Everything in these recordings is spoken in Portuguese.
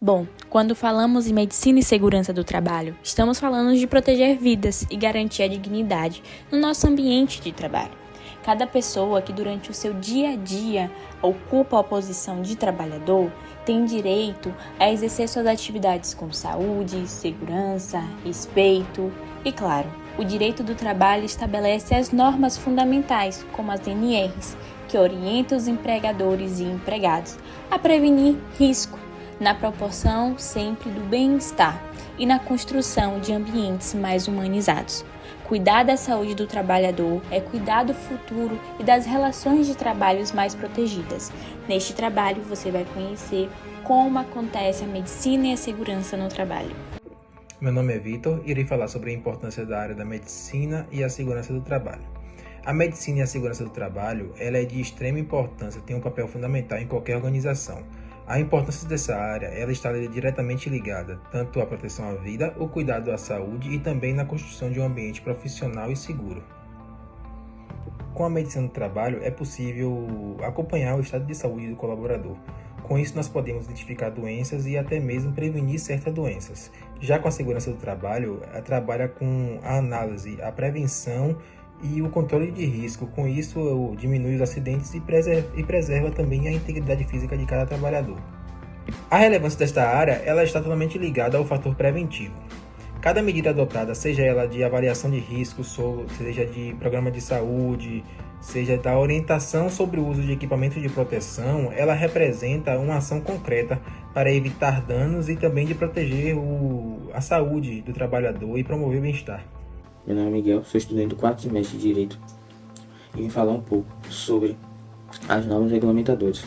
Bom, quando falamos em medicina e segurança do trabalho, estamos falando de proteger vidas e garantir a dignidade no nosso ambiente de trabalho. Cada pessoa que durante o seu dia a dia ocupa a posição de trabalhador tem direito a exercer suas atividades com saúde, segurança, respeito e, claro, o direito do trabalho estabelece as normas fundamentais, como as NRs, que orientam os empregadores e empregados a prevenir risco, na proporção sempre do bem-estar e na construção de ambientes mais humanizados. Cuidar da saúde do trabalhador é cuidar do futuro e das relações de trabalhos mais protegidas. Neste trabalho, você vai conhecer como acontece a medicina e a segurança no trabalho. Meu nome é Vitor e irei falar sobre a importância da área da medicina e a segurança do trabalho. A medicina e a segurança do trabalho ela é de extrema importância, tem um papel fundamental em qualquer organização. A importância dessa área ela está diretamente ligada tanto à proteção à vida, o cuidado à saúde e também na construção de um ambiente profissional e seguro. Com a medicina do trabalho é possível acompanhar o estado de saúde do colaborador. Com isso nós podemos identificar doenças e até mesmo prevenir certas doenças. Já com a segurança do trabalho, ela trabalha com a análise, a prevenção e o controle de risco. Com isso, diminui os acidentes e preserva também a integridade física de cada trabalhador. A relevância desta área ela está totalmente ligada ao fator preventivo. Cada medida adotada, seja ela de avaliação de riscos, seja de programa de saúde, seja da orientação sobre o uso de equipamentos de proteção, ela representa uma ação concreta para evitar danos e também de proteger a saúde do trabalhador e promover o bem-estar. Meu nome é Miguel, sou estudante do 4º semestre de Direito e vim falar um pouco sobre as normas regulamentadoras.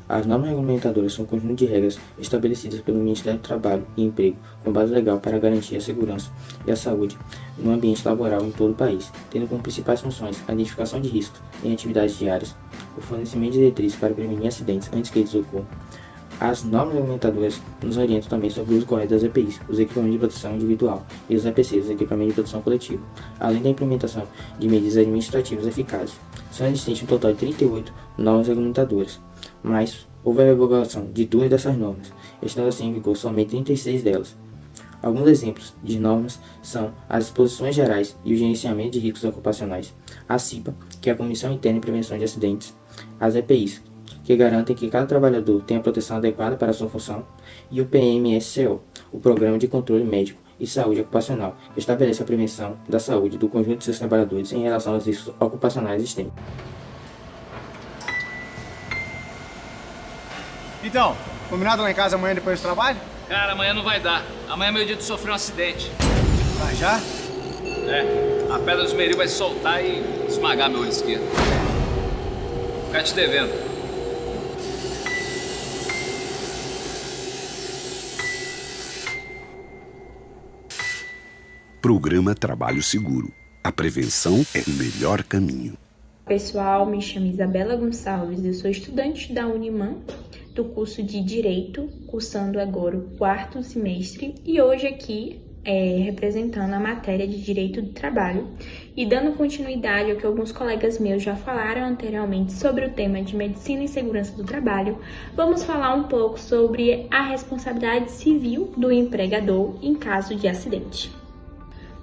As normas regulamentadoras são um conjunto de regras estabelecidas pelo Ministério do Trabalho e Emprego com base legal para garantir a segurança e a saúde no ambiente laboral em todo o país, tendo como principais funções a identificação de riscos em atividades diárias, o fornecimento de diretrizes para prevenir acidentes antes que eles ocorram. As normas regulamentadoras nos orientam também sobre o uso correto das EPIs, os equipamentos de proteção individual, e os EPCs, os equipamentos de proteção coletiva, além da implementação de medidas administrativas eficazes. São existentes um total de 38 normas regulamentadoras, mas houve a revogação de 2 dessas normas, estando assim em vigor somente 36 delas. Alguns exemplos de normas são as Disposições Gerais e o Gerenciamento de Riscos Ocupacionais, a CIPA, que é a Comissão Interna de Prevenção de Acidentes, as EPIs, que garantem que cada trabalhador tenha a proteção adequada para a sua função, e o PMSCO, o Programa de Controle Médico e Saúde Ocupacional, que estabelece a prevenção da saúde do conjunto de seus trabalhadores em relação aos riscos ocupacionais existentes. Então, combinado lá em casa amanhã depois do trabalho? Cara, amanhã não vai dar. Amanhã é meu dia de sofrer um acidente. Vai já? É, a pedra do esmeril vai soltar e esmagar meu olho esquerdo. Vou ficar te devendo. Programa Trabalho Seguro. A prevenção é o melhor caminho. Pessoal, me chamo Isabela Gonçalves, eu sou estudante da Uniman, do curso de Direito, cursando agora o 4º semestre, e hoje aqui representando a matéria de Direito do Trabalho e dando continuidade ao que alguns colegas meus já falaram anteriormente sobre o tema de Medicina e Segurança do Trabalho, vamos falar um pouco sobre a responsabilidade civil do empregador em caso de acidente.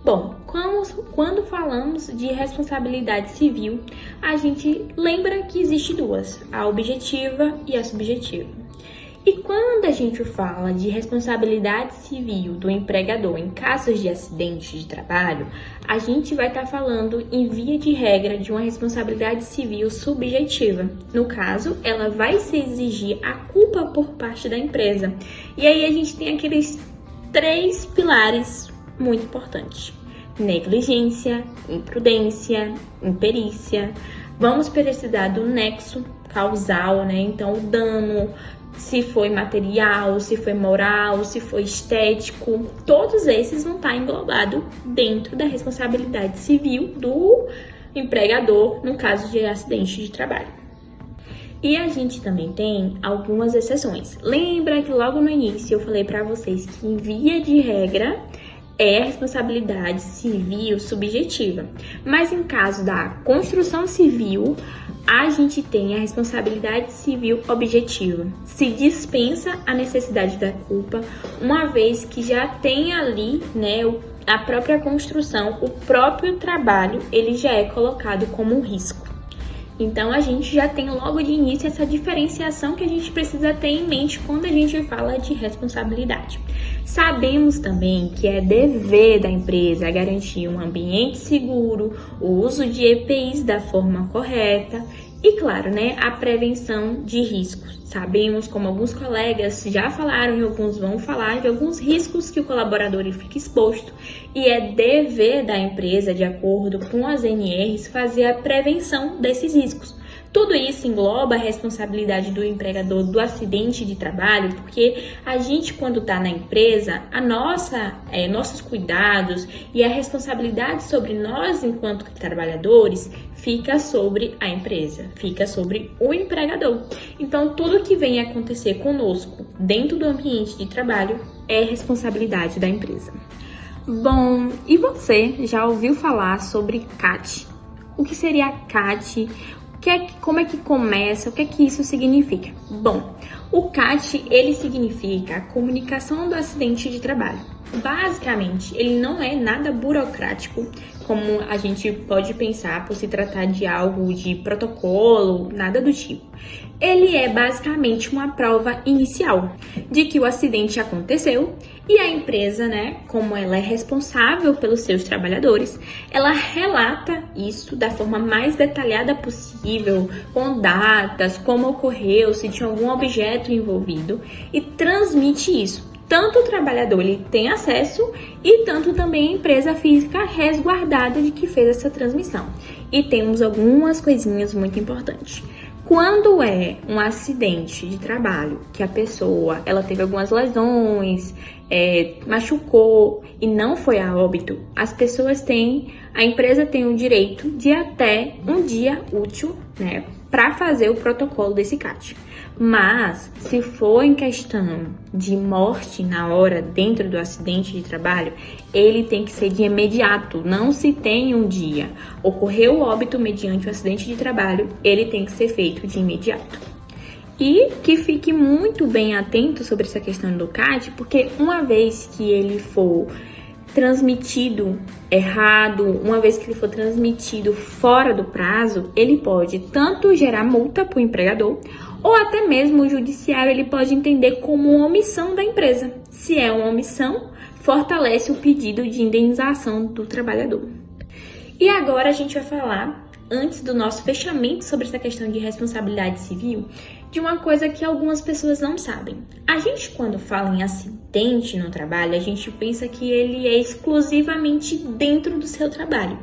Bom, quando falamos de responsabilidade civil, a gente lembra que existe duas, a objetiva e a subjetiva. E quando a gente fala de responsabilidade civil do empregador em casos de acidente de trabalho, a gente vai estar falando, em via de regra, de uma responsabilidade civil subjetiva. No caso, ela vai se exigir a culpa por parte da empresa. E aí a gente tem aqueles 3 pilares muito importante: negligência, imprudência, imperícia. Vamos precisar do nexo causal, né? Então, o dano, se foi material, se foi moral, se foi estético, todos esses vão estar englobados dentro da responsabilidade civil do empregador no caso de acidente de trabalho. E a gente também tem algumas exceções. Lembra que logo no início eu falei para vocês que, em via de regra, é a responsabilidade civil subjetiva. Mas em caso da construção civil, a gente tem a responsabilidade civil objetiva. Se dispensa a necessidade da culpa, uma vez que já tem ali, né, a própria construção, o próprio trabalho, ele já é colocado como um risco. Então, a gente já tem logo de início essa diferenciação que a gente precisa ter em mente quando a gente fala de responsabilidade. Sabemos também que é dever da empresa garantir um ambiente seguro, o uso de EPIs da forma correta e, claro, né, a prevenção de riscos. Sabemos, como alguns colegas já falaram e alguns vão falar, de alguns riscos que o colaborador fica exposto e é dever da empresa, de acordo com as NRs, fazer a prevenção desses riscos. Tudo isso engloba a responsabilidade do empregador do acidente de trabalho, porque a gente, quando está na empresa, nossos cuidados e a responsabilidade sobre nós, enquanto trabalhadores, fica sobre a empresa, fica sobre o empregador. Então, tudo que vem acontecer conosco dentro do ambiente de trabalho é responsabilidade da empresa. Bom, e você já ouviu falar sobre CAT? O que seria a CAT? Como é que começa? O que é que isso significa? Bom, o CAT, ele significa a comunicação do acidente de trabalho. Basicamente, ele não é nada burocrático, como a gente pode pensar por se tratar de algo de protocolo, nada do tipo. Ele é basicamente uma prova inicial de que o acidente aconteceu e a empresa, né, como ela é responsável pelos seus trabalhadores, ela relata isso da forma mais detalhada possível, com datas, como ocorreu, se tinha algum objeto envolvido e transmite isso. Tanto o trabalhador ele tem acesso e tanto também a empresa fica resguardada de que fez essa transmissão. E temos algumas coisinhas muito importantes. Quando é um acidente de trabalho, que a pessoa ela teve algumas lesões, machucou e não foi a óbito, a empresa tem o direito de até um dia útil, né, para fazer o protocolo desse CAT. Mas, se for em questão de morte na hora, dentro do acidente de trabalho, ele tem que ser de imediato, não se tem um dia. Ocorreu o óbito mediante o acidente de trabalho, ele tem que ser feito de imediato. E que fique muito bem atento sobre essa questão do CAT, porque uma vez que ele for transmitido errado, uma vez que ele for transmitido fora do prazo, ele pode tanto gerar multa para o empregador, ou até mesmo o judiciário ele pode entender como uma omissão da empresa. Se é uma omissão, fortalece o pedido de indenização do trabalhador. E agora a gente vai falar, antes do nosso fechamento sobre essa questão de responsabilidade civil, de uma coisa que algumas pessoas não sabem. A gente, quando fala em acidente no trabalho, a gente pensa que ele é exclusivamente dentro do seu trabalho.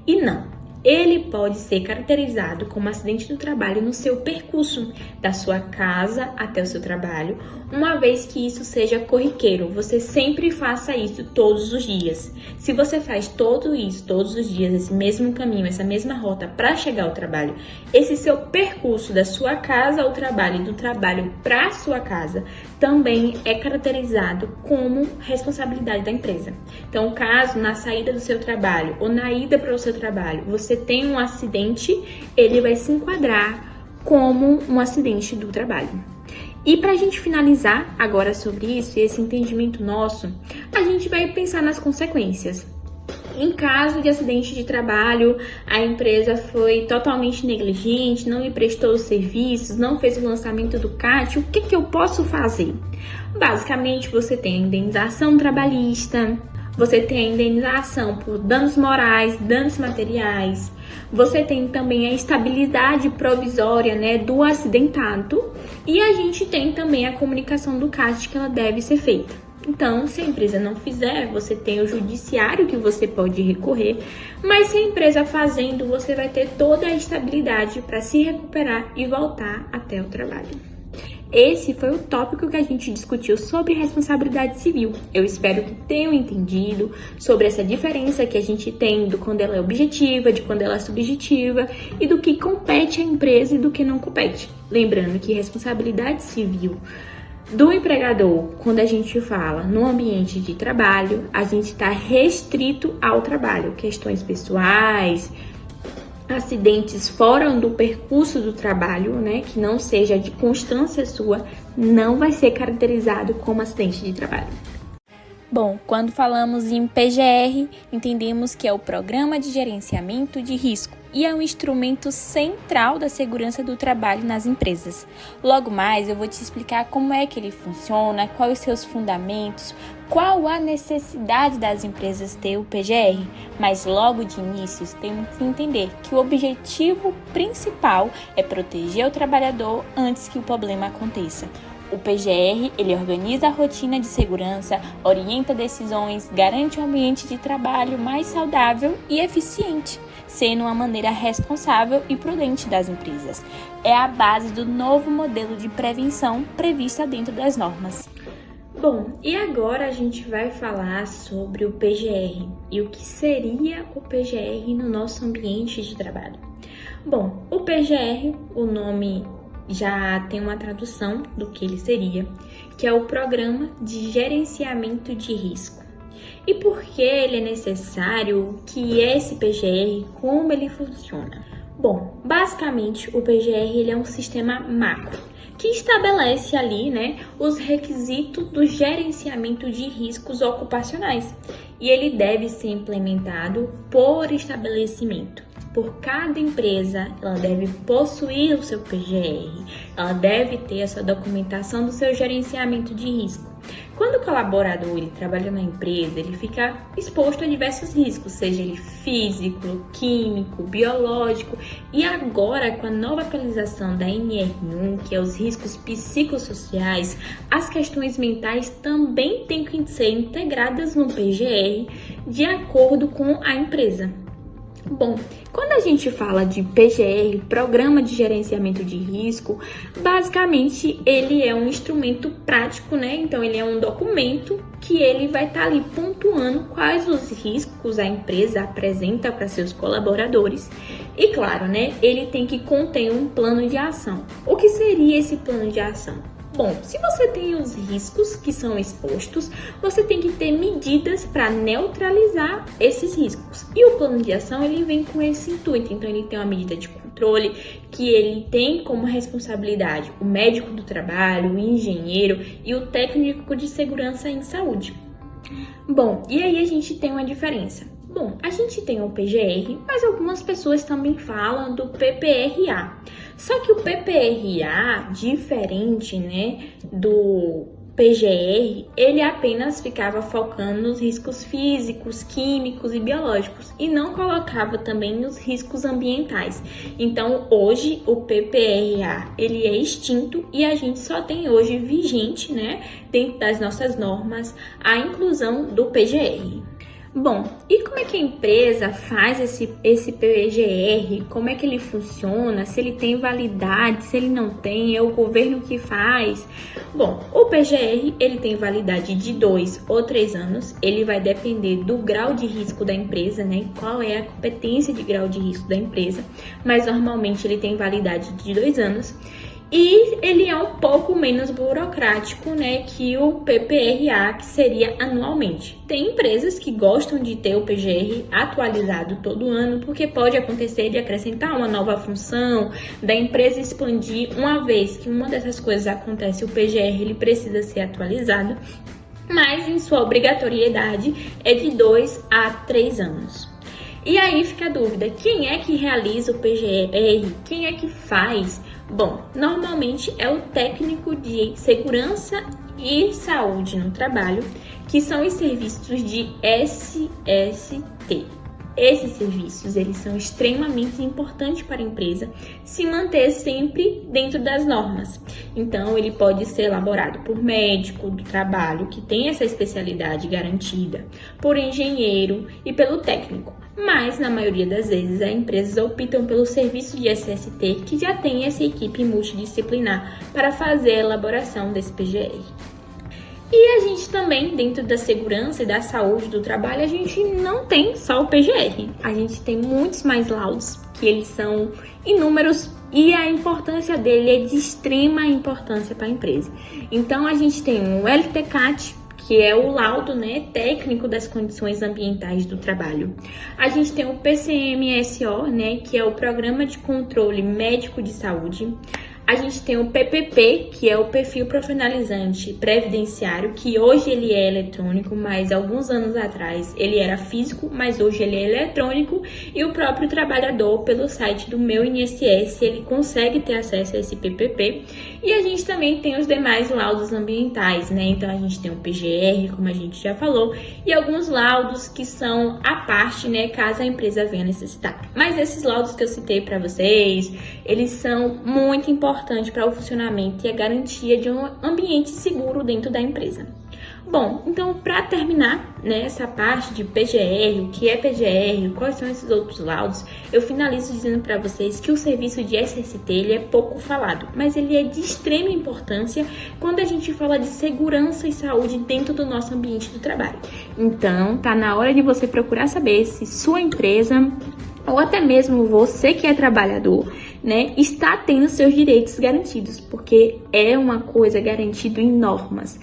E não. Ele pode ser caracterizado como acidente do trabalho no seu percurso, da sua casa até o seu trabalho, uma vez que isso seja corriqueiro. Você sempre faça isso todos os dias. Se você faz tudo isso todos os dias, esse mesmo caminho, essa mesma rota para chegar ao trabalho, esse seu percurso da sua casa ao trabalho e do trabalho para a sua casa também é caracterizado como responsabilidade da empresa. Então, caso na saída do seu trabalho ou na ida para o seu trabalho você tem um acidente, ele vai se enquadrar como um acidente do trabalho. E para a gente finalizar agora sobre isso e esse entendimento nosso, a gente vai pensar nas consequências. Em caso de acidente de trabalho, a empresa foi totalmente negligente, não lhe prestou os serviços, não fez o lançamento do CAT, o que eu posso fazer? Basicamente, você tem a indenização trabalhista, você tem a indenização por danos morais, danos materiais, você tem também a estabilidade provisória, né, do acidentado, e a gente tem também a comunicação do CAT que ela deve ser feita. Então, se a empresa não fizer, você tem o judiciário que você pode recorrer, mas se a empresa fazendo, você vai ter toda a estabilidade para se recuperar e voltar até o trabalho. Esse foi o tópico que a gente discutiu sobre responsabilidade civil. Eu espero que tenham entendido sobre essa diferença que a gente tem do quando ela é objetiva, de quando ela é subjetiva e do que compete à empresa e do que não compete. Lembrando que responsabilidade civil do empregador, quando a gente fala no ambiente de trabalho, a gente está restrito ao trabalho, questões pessoais, acidentes fora do percurso do trabalho, né, que não seja de constância sua, não vai ser caracterizado como acidente de trabalho. Bom, quando falamos em PGR, entendemos que é o Programa de Gerenciamento de Risco e é um instrumento central da segurança do trabalho nas empresas. Logo mais, eu vou te explicar como é que ele funciona, quais os seus fundamentos, qual a necessidade das empresas ter o PGR, mas logo de início temos que entender que o objetivo principal é proteger o trabalhador antes que o problema aconteça. O PGR, ele organiza a rotina de segurança, orienta decisões, garante um ambiente de trabalho mais saudável e eficiente, sendo uma maneira responsável e prudente das empresas. É a base do novo modelo de prevenção prevista dentro das normas. Bom, e agora a gente vai falar sobre o PGR e o que seria o PGR no nosso ambiente de trabalho. Bom, o PGR, o nome já tem uma tradução do que ele seria, que é o Programa de Gerenciamento de Risco. E por que ele é necessário? O que é esse PGR? Como ele funciona? Bom, basicamente o PGR ele é um sistema macro que estabelece ali, né, os requisitos do gerenciamento de riscos ocupacionais e ele deve ser implementado por estabelecimento. Por cada empresa, ela deve possuir o seu PGR, ela deve ter a sua documentação do seu gerenciamento de risco. Quando o colaborador ele trabalha na empresa, ele fica exposto a diversos riscos, seja ele físico, químico, biológico. E agora, com a nova atualização da NR1, que é os riscos psicossociais, as questões mentais também têm que ser integradas no PGR de acordo com a empresa. Bom, quando a gente fala de PGR, Programa de Gerenciamento de Risco, basicamente ele é um instrumento prático, né? Então ele é um documento que ele vai estar ali pontuando quais os riscos a empresa apresenta para seus colaboradores. E claro, né? Ele tem que conter um plano de ação. O que seria esse plano de ação? Bom, se você tem os riscos que são expostos, você tem que ter medidas para neutralizar esses riscos. E o plano de ação, ele vem com esse intuito. Então, ele tem uma medida de controle que ele tem como responsabilidade o médico do trabalho, o engenheiro e o técnico de segurança em saúde. Bom, e aí a gente tem uma diferença. Bom, a gente tem o PGR, mas algumas pessoas também falam do PPRA. Só que o PPRA, diferente, né, do PGR, ele apenas ficava focando nos riscos físicos, químicos e biológicos e não colocava também nos riscos ambientais. Então, hoje, o PPRA, ele é extinto e a gente só tem hoje vigente, né, dentro das nossas normas, a inclusão do PGR. Bom, e como é que a empresa faz esse PGR? Como é que ele funciona? Se ele tem validade, se ele não tem, é o governo que faz? Bom, o PGR, ele tem validade de 2 ou 3 anos. Ele vai depender do grau de risco da empresa, né? Qual é a competência de grau de risco da empresa. Mas, normalmente, ele tem validade de 2 anos. E ele é um pouco menos burocrático, né, que o PPRA, que seria anualmente. Tem empresas que gostam de ter o PGR atualizado todo ano, porque pode acontecer de acrescentar uma nova função, da empresa expandir. Uma vez que uma dessas coisas acontece, o PGR ele precisa ser atualizado, mas em sua obrigatoriedade é de 2 a 3 anos. E aí fica a dúvida, quem é que realiza o PGR? Quem é que faz? Bom, normalmente é o técnico de segurança e saúde no trabalho, que são os serviços de SST. Esses serviços, eles são extremamente importantes para a empresa se manter sempre dentro das normas. Então, ele pode ser elaborado por médico do trabalho, que tem essa especialidade garantida, por engenheiro e pelo técnico. Mas, na maioria das vezes, as empresas optam pelo serviço de SST, que já tem essa equipe multidisciplinar para fazer a elaboração desse PGR. E a gente também, dentro da segurança e da saúde do trabalho, a gente não tem só o PGR. A gente tem muitos mais laudos, que eles são inúmeros e a importância dele é de extrema importância para a empresa. Então, a gente tem o LTCAT, que é o laudo, né, técnico das condições ambientais do trabalho. A gente tem o PCMSO, né, que é o Programa de Controle Médico de Saúde. A gente tem o PPP, que é o Perfil Profissionalizante Previdenciário, que hoje ele é eletrônico, mas alguns anos atrás ele era físico, mas hoje ele é eletrônico, e o próprio trabalhador, pelo site do Meu INSS, ele consegue ter acesso a esse PPP. E a gente também tem os demais laudos ambientais, né? Então a gente tem o PGR, como a gente já falou, e alguns laudos que são à parte, né, caso a empresa venha necessitar. Mas esses laudos que eu citei para vocês, eles são muito importantes para o funcionamento e a garantia de um ambiente seguro dentro da empresa. Bom, então para terminar, né, essa parte de PGR, o que é PGR, quais são esses outros laudos, eu finalizo dizendo para vocês que o serviço de SST ele é pouco falado, mas ele é de extrema importância quando a gente fala de segurança e saúde dentro do nosso ambiente do trabalho. Então, tá na hora de você procurar saber se sua empresa ou até mesmo você que é trabalhador, né, está tendo seus direitos garantidos, porque é uma coisa garantida em normas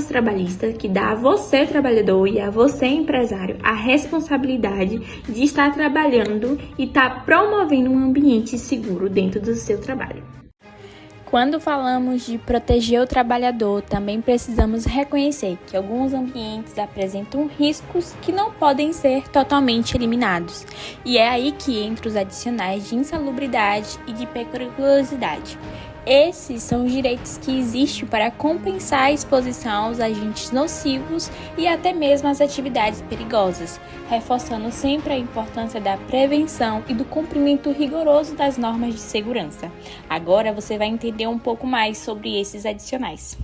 trabalhistas que dá a você, trabalhador, e a você, empresário, a responsabilidade de estar trabalhando e estar promovendo um ambiente seguro dentro do seu trabalho. Quando falamos de proteger o trabalhador, também precisamos reconhecer que alguns ambientes apresentam riscos que não podem ser totalmente eliminados. E é aí que entram os adicionais de insalubridade e de periculosidade. Esses são os direitos que existem para compensar a exposição aos agentes nocivos e até mesmo às atividades perigosas, reforçando sempre a importância da prevenção e do cumprimento rigoroso das normas de segurança. Agora você vai entender um pouco mais sobre esses adicionais.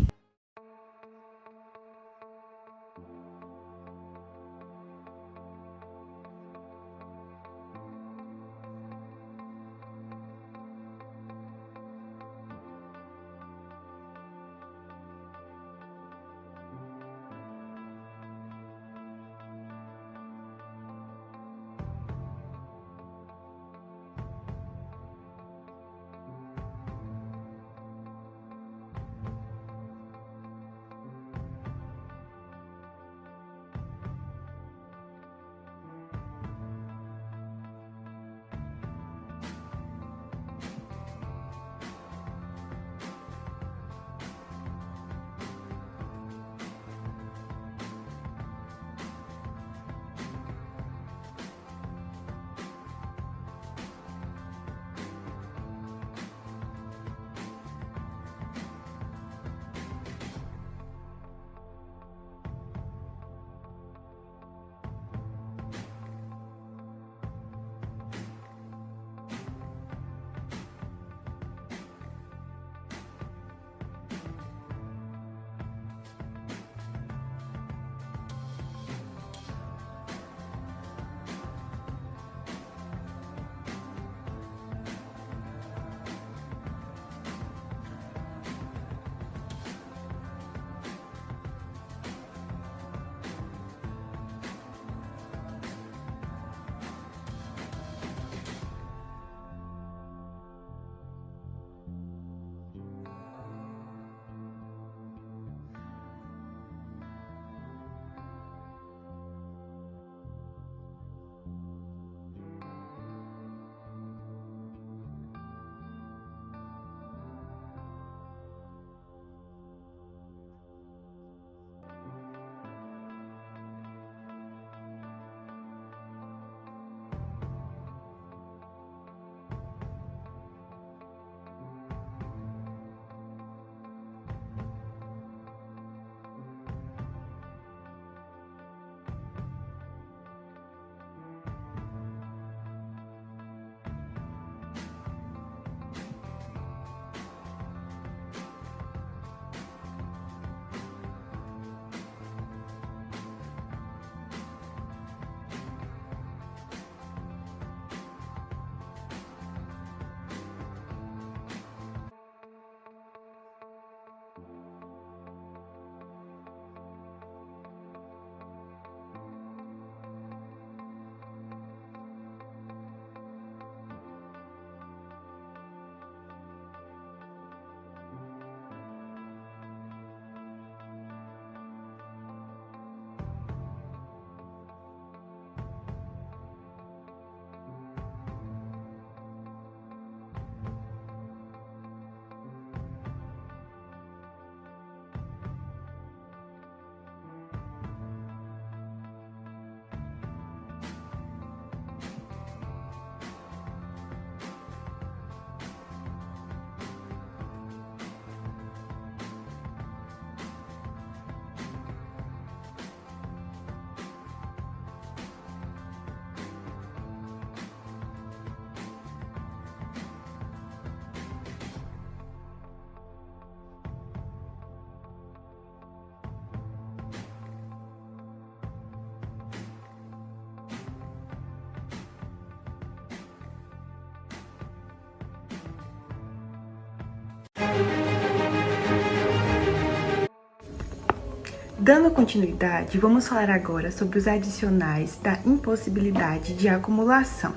Dando continuidade, vamos falar agora sobre os adicionais da impossibilidade de acumulação.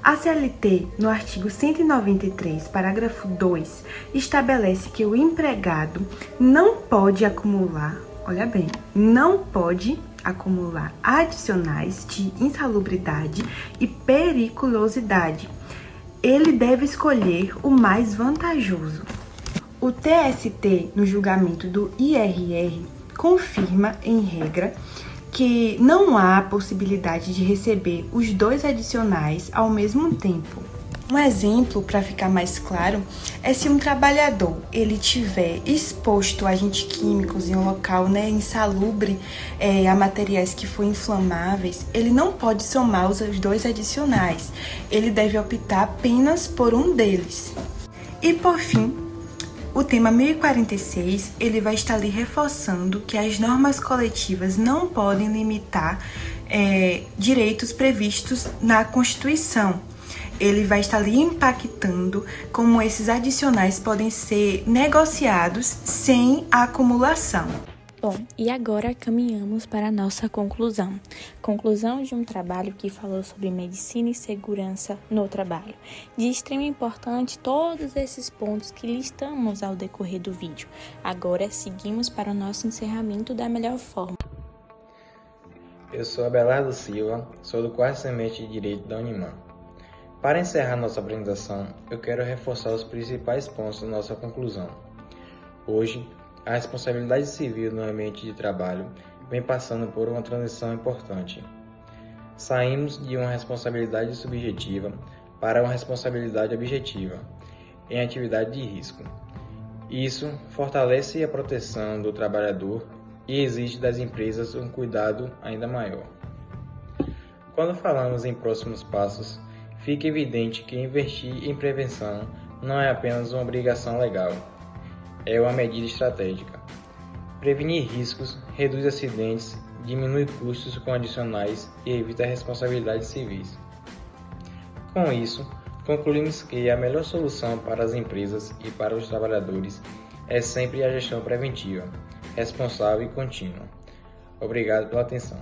A CLT, no artigo 193, parágrafo 2, estabelece que o empregado não pode acumular, olha bem, não pode acumular adicionais de insalubridade e periculosidade. Ele deve escolher o mais vantajoso. O TST, no julgamento do IRR, confirma, em regra, que não há possibilidade de receber os dois adicionais ao mesmo tempo. Um exemplo, para ficar mais claro, é se um trabalhador ele tiver exposto a agentes químicos em um local insalubre, a materiais que forem inflamáveis, ele não pode somar os dois adicionais, ele deve optar apenas por um deles. E por fim, o tema 1046, ele vai estar ali reforçando que as normas coletivas não podem limitar direitos previstos na Constituição. Ele vai estar ali impactando como esses adicionais podem ser negociados sem a acumulação. Bom, e agora caminhamos para a nossa conclusão. Conclusão de um trabalho que falou sobre medicina e segurança no trabalho. De extrema importância todos esses pontos que listamos ao decorrer do vídeo. Agora seguimos para o nosso encerramento da melhor forma. Eu sou Abelardo Silva, sou do quarto semestre de Direito da Uniman. Para encerrar nossa apresentação, eu quero reforçar os principais pontos da nossa conclusão. Hoje, a responsabilidade civil no ambiente de trabalho vem passando por uma transição importante. Saímos de uma responsabilidade subjetiva para uma responsabilidade objetiva em atividade de risco. Isso fortalece a proteção do trabalhador e exige das empresas um cuidado ainda maior. Quando falamos em próximos passos, fica evidente que investir em prevenção não é apenas uma obrigação legal, é uma medida estratégica. Prevenir riscos reduz acidentes, diminui custos com adicionais e evita responsabilidades civis. Com isso, concluímos que a melhor solução para as empresas e para os trabalhadores é sempre a gestão preventiva, responsável e contínua. Obrigado pela atenção.